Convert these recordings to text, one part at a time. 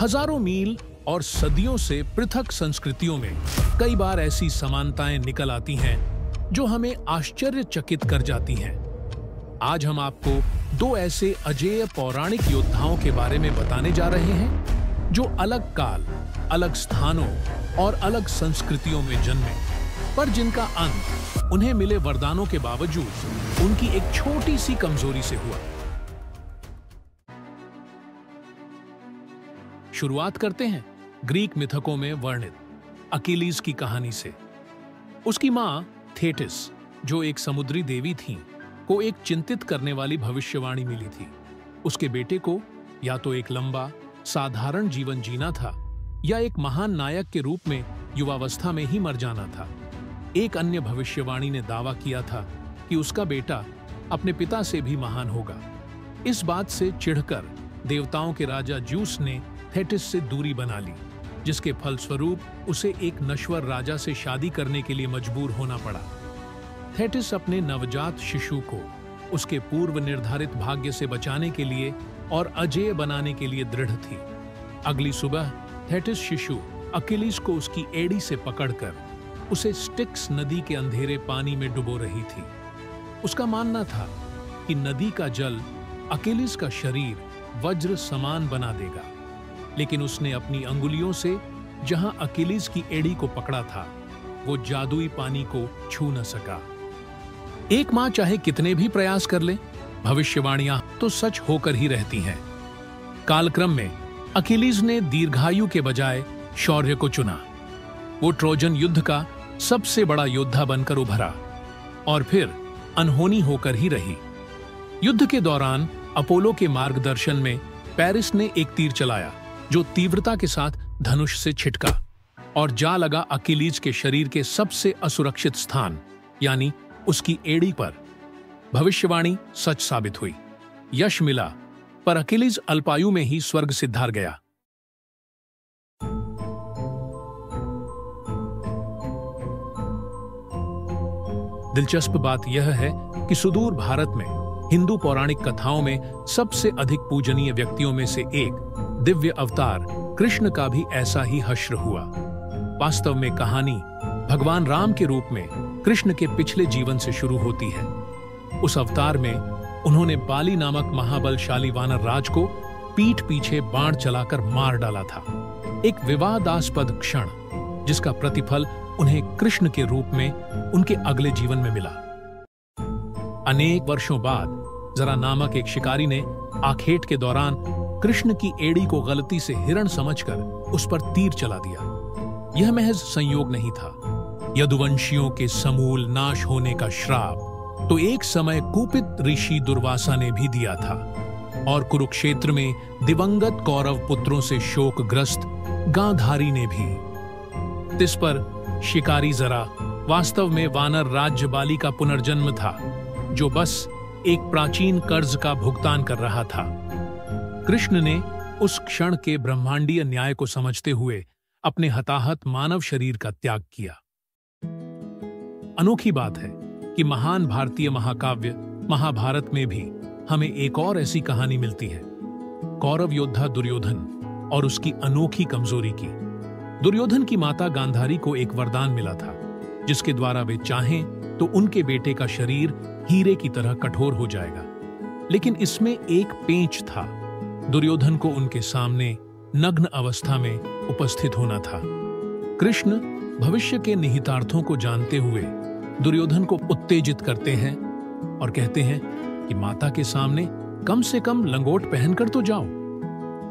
हजारों मील और सदियों से पृथक संस्कृतियों में कई बार ऐसी समानताएं निकल आती हैं जो हमें आश्चर्यचकित कर जाती हैं। आज हम आपको दो ऐसे अजेय पौराणिक योद्धाओं के बारे में बताने जा रहे हैं जो अलग काल, अलग स्थानों और अलग संस्कृतियों में जन्मे, पर जिनका अंत उन्हें मिले वरदानों के बावजूद उनकी एक छोटी सी कमजोरी से हुआ। शुरुआत करते हैं ग्रीक मिथकों में वर्णित अकीलीज की कहानी से। उसकी मां थेटिस, जो एक समुद्री देवी थीं, को एक चिंतित करने वाली भविष्यवाणी मिली थी। उसके बेटे को या तो एक लंबा साधारण जीवन जीना था या एक महान नायक के रूप में युवावस्था में ही मर जाना था। एक अन्य भविष्यवाणी ने दावा किया था कि उसका बेटा अपने पिता से भी महान होगा। इस बात से चिढ़कर देवताओं के राजा ज्यूस ने थेटिस से दूरी बना ली, जिसके फलस्वरूप उसे एक नश्वर राजा से शादी करने के लिए मजबूर होना पड़ा। थेटिस अपने नवजात शिशु को उसके पूर्व निर्धारित भाग्य से बचाने के लिए और अजेय बनाने के लिए दृढ़ थी। अगली सुबह थेटिस शिशु अकीलीज को उसकी एड़ी से पकड़कर उसे स्टिक्स नदी के अंधेरे पानी में डुबो रही थी। उसका मानना था कि नदी का जल अकीलीज का शरीर वज्र समान बना देगा, लेकिन उसने अपनी अंगुलियों से जहां अकीलीज की एड़ी को पकड़ा था, वो जादुई पानी को छू न सका। एक मां चाहे कितने भी प्रयास कर ले, भविष्यवाणियां तो सच होकर ही रहती हैं। कालक्रम में अकीलीज ने दीर्घायु के बजाय शौर्य को चुना। वो ट्रोजन युद्ध का सबसे बड़ा योद्धा बनकर उभरा और फिर अनहोनी होकर ही रही। युद्ध के दौरान अपोलो के मार्गदर्शन में पेरिस ने एक तीर चलाया जो तीव्रता के साथ धनुष से छिटका और जा लगा अकीलीज के शरीर के सबसे असुरक्षित स्थान, यानी उसकी एड़ी पर। भविष्यवाणी सच साबित हुई। यश मिला, पर अकीलीज अल्पायु में ही स्वर्ग सिद्धार गया। दिलचस्प बात यह है कि सुदूर भारत में हिंदू पौराणिक कथाओं में सबसे अधिक पूजनीय व्यक्तियों में से एक दिव्य अवतार कृष्ण का भी ऐसा ही हश्र हुआ। वास्तव में कहानी भगवान राम के रूप में कृष्ण के पिछले जीवन से शुरू होती है। उस अवतार में उन्होंने बाली नामक महाबलशाली वानर राज को पीठ पीछे बाण चलाकर मार डाला था। एक विवादास्पद क्षण जिसका प्रतिफल उन्हें कृष्ण के रूप में उनके अगले जीवन में मिला। अनेक वर्षों बाद जरा नामक एक शिकारी ने आखेट के दौरान कृष्ण की एड़ी को गलती से हिरण समझकर उस पर तीर चला दिया। यह महज संयोग नहीं था। यदुवंशियों के समूल नाश होने का श्राप तो एक समय कुपित ऋषि दुर्वासा ने भी दिया था, और कुरुक्षेत्र में दिवंगत कौरव पुत्रों से शोकग्रस्त गांधारी ने भी। इस पर शिकारी जरा वास्तव में वानर राज्य बाली का पुनर्जन्म था, जो बस एक प्राचीन कर्ज का भुगतान कर रहा था। कृष्ण ने उस क्षण के ब्रह्मांडीय न्याय को समझते हुए अपने हताहत मानव शरीर का त्याग किया। अनोखी बात है कि महान भारतीय महाकाव्य महाभारत में भी हमें एक और ऐसी कहानी मिलती है, कौरव योद्धा दुर्योधन और उसकी अनोखी कमजोरी की। दुर्योधन की माता गांधारी को एक वरदान मिला था, जिसके द्वारा वे चाहें तो उनके बेटे का शरीर हीरे की तरह कठोर हो जाएगा। लेकिन इसमें एक पेंच था। दुर्योधन को उनके सामने नग्न अवस्था में उपस्थित होना था। कृष्ण भविष्य के निहितार्थों को जानते हुए दुर्योधन को उत्तेजित करते हैं और कहते हैं कि माता के सामने कम से कम लंगोट पहनकर तो जाओ।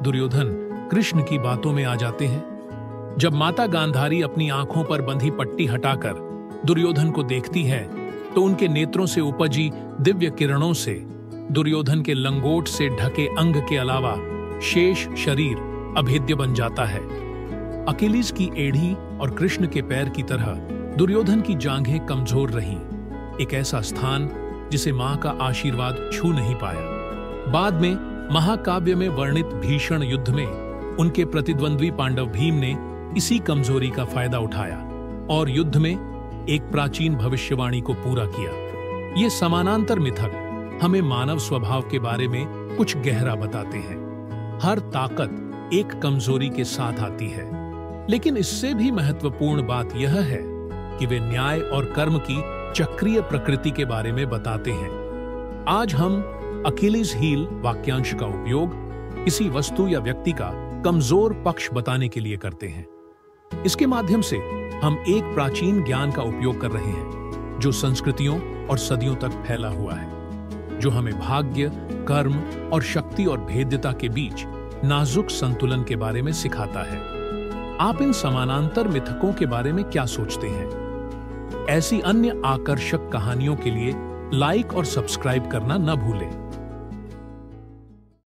दुर्योधन कृष्ण की बातों में आ जाते हैं। जब माता गांधारी अपनी आंखों पर बंधी पट्टी हटाकर दुर्योधन को देखती है, तो उनके नेत्रों से उपजी दिव्य किरणों से दुर्योधन के लंगोट से ढके अंग के अलावा शेष शरीर अभेद्य बन जाता है। अकीलीज की एड़ी और कृष्ण के पैर की तरह दुर्योधन की जांघें कमजोर रहीं, एक ऐसा स्थान जिसे मां का आशीर्वाद छू नहीं पाया। बाद में महाकाव्य में वर्णित भीषण युद्ध में उनके प्रतिद्वंद्वी पांडव भीम ने इसी कमजोरी का फायदा उठाया और युद्ध में एक प्राचीन भविष्यवाणी को पूरा किया। ये समानांतर मिथक हमें मानव स्वभाव के बारे में कुछ गहरा बताते हैं। हर ताकत एक कमजोरी के साथ आती है, लेकिन इससे भी महत्वपूर्ण बात यह है कि वे न्याय और कर्म की चक्रीय प्रकृति के बारे में बताते हैं। आज हम अकीलीज हील वाक्यांश का उपयोग किसी वस्तु या व्यक्ति का कमजोर पक्ष बताने के लिए करते हैं। इसके माध्यम से हम एक प्राचीन ज्ञान का उपयोग कर रहे हैं जो संस्कृतियों और सदियों तक फैला हुआ है, जो हमें भाग्य, कर्म और शक्ति और भेद्यता के बीच नाजुक संतुलन के बारे में सिखाता है। आप इन समानांतर मिथकों के बारे में क्या सोचते हैं? ऐसी अन्य आकर्षक कहानियों के लिए लाइक और सब्सक्राइब करना न भूलें।